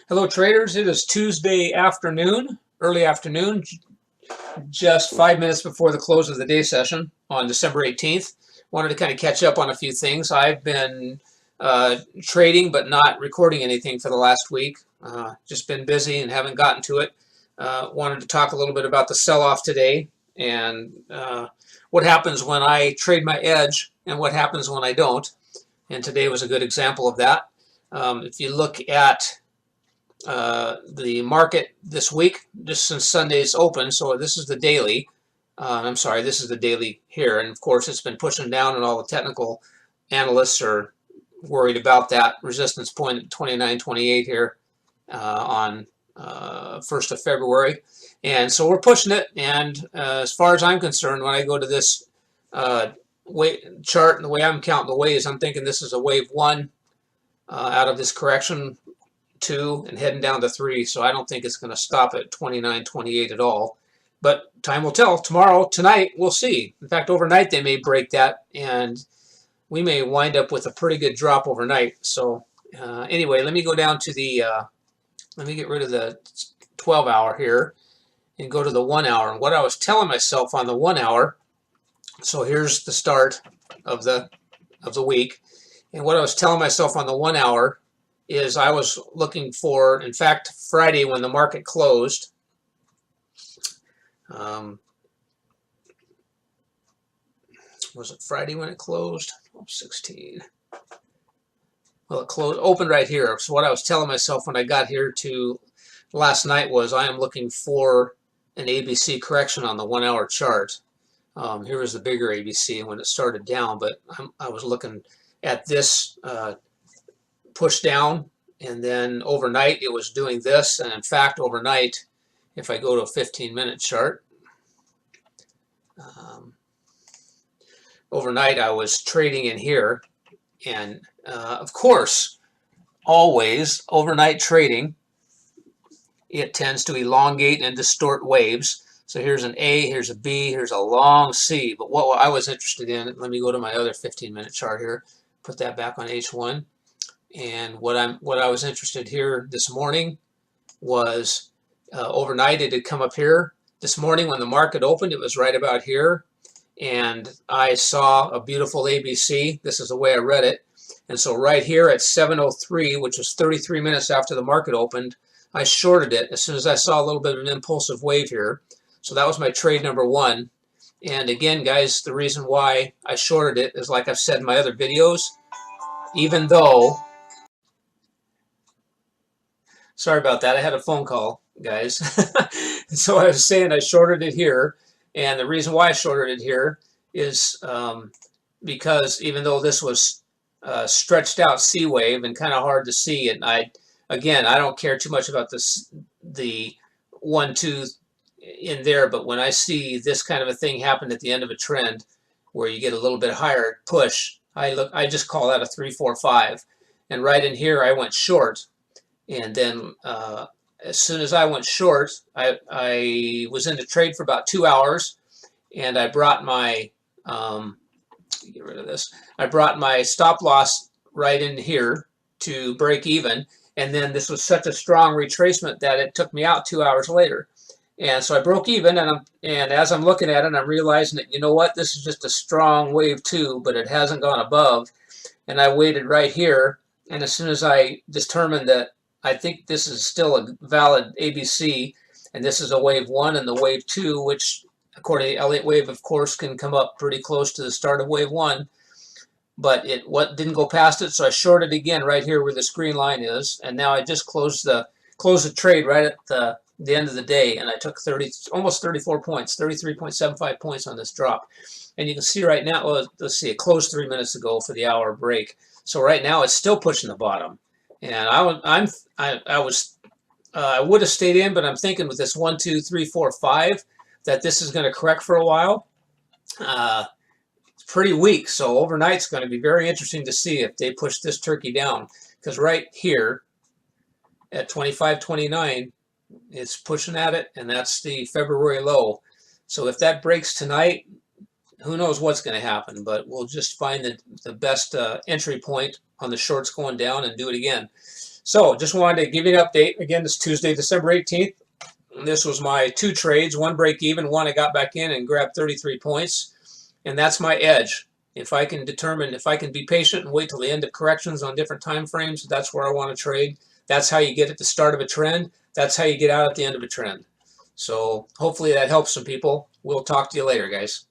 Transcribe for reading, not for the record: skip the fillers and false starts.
Hello traders, it is Tuesday afternoon, early afternoon, just 5 minutes before the close of the day session on December 18th. Wanted to kind of catch up on a few things. I've been trading but not recording anything for the last week. Just been busy and haven't gotten to it. Wanted to talk a little bit about the sell-off today and what happens when I trade my edge and what happens when I don't. And today was a good example of that. If you look at the market this week, just since Sunday's open, so this is the daily. This is the daily here, and of course it's been pushing down, and all the technical analysts are worried about that resistance point at 29.28 here on 1st of February, and so we're pushing it. And as far as I'm concerned, when I go to this chart and the way I'm counting the waves, I'm thinking this is a wave 1 out of this correction, 2 and heading down to 3, so I don't think it's going to stop at 29.28 at all. But time will tell. Tonight, we'll see. In fact, overnight they may break that, and we may wind up with a pretty good drop overnight. So anyway, let me go down to the, let me get rid of the 12 hour here and go to the 1 hour. And what I was telling myself on the 1 hour, so here's the start of the week, and what I was telling myself on the 1 hour is I was looking for, in fact, Friday when the market closed, was it Friday when it closed? 16. Well, it opened right here. So what I was telling myself when I got here to last night was I am looking for an ABC correction on the 1 hour chart. Here was the bigger ABC when it started down, but I was looking at this push down, and then overnight it was doing this. And in fact, overnight, if I go to a 15-minute chart, overnight I was trading in here, and of course, always overnight trading, it tends to elongate and distort waves. So here's an A, here's a B, here's a long C. But what I was interested in, let me go to my other 15-minute chart here, put that back on H1. And what I was interested here this morning was overnight it had come up here. This morning when the market opened, it was right about here, and I saw a beautiful ABC. This is the way I read it. And so right here at 7:03, which was 33 minutes after the market opened, I shorted it as soon as I saw a little bit of an impulsive wave here. So that was my trade number 1. And again, guys, the reason why I shorted it is, like I've said in my other videos, even though, sorry about that, I had a phone call, guys. So I was saying I shorted it here, and the reason why I shorted it here is because even though this was stretched out C wave and kind of hard to see, and I don't care too much about the 1, 2 in there, but when I see this kind of a thing happen at the end of a trend where you get a little bit higher push, I just call that a 3, 4, 5. And right in here I went short, and then as soon as I went short, I was in the trade for about 2 hours, and I brought my get rid of this. I brought my stop loss right in here to break even, and then this was such a strong retracement that it took me out 2 hours later. And so I broke even, and as I'm looking at it, I'm realizing that, you know what, this is just a strong wave 2, but it hasn't gone above. And I waited right here, and as soon as I determined that I think this is still a valid ABC, and this is a wave 1 and the wave 2, which according to Elliott Wave, of course, can come up pretty close to the start of wave 1, but it didn't go past it, so I shorted again right here where this green line is, and now I just closed the trade right at the end of the day, and I took almost 34 points, 33.75 points on this drop. And you can see right now, well, let's see, it closed 3 minutes ago for the hour break. So right now it's still pushing the bottom, and I would have stayed in, but I'm thinking with this 1, 2, 3, 4, 5 that this is going to correct for a while. It's pretty weak, so overnight's going to be very interesting to see if they push this turkey down, because right here at 25.29 it's pushing at it, and that's the February low. So if that breaks tonight, who knows what's going to happen, but we'll just find the best entry point on the shorts going down and do it again. So just wanted to give you an update. Again, this Tuesday, December 18th. This was my 2 trades, one break even, one I got back in and grabbed 33 points. And that's my edge. If I can be patient and wait till the end of corrections on different time frames, that's where I want to trade. That's how you get at the start of a trend. That's how you get out at the end of a trend. So hopefully that helps some people. We'll talk to you later, guys.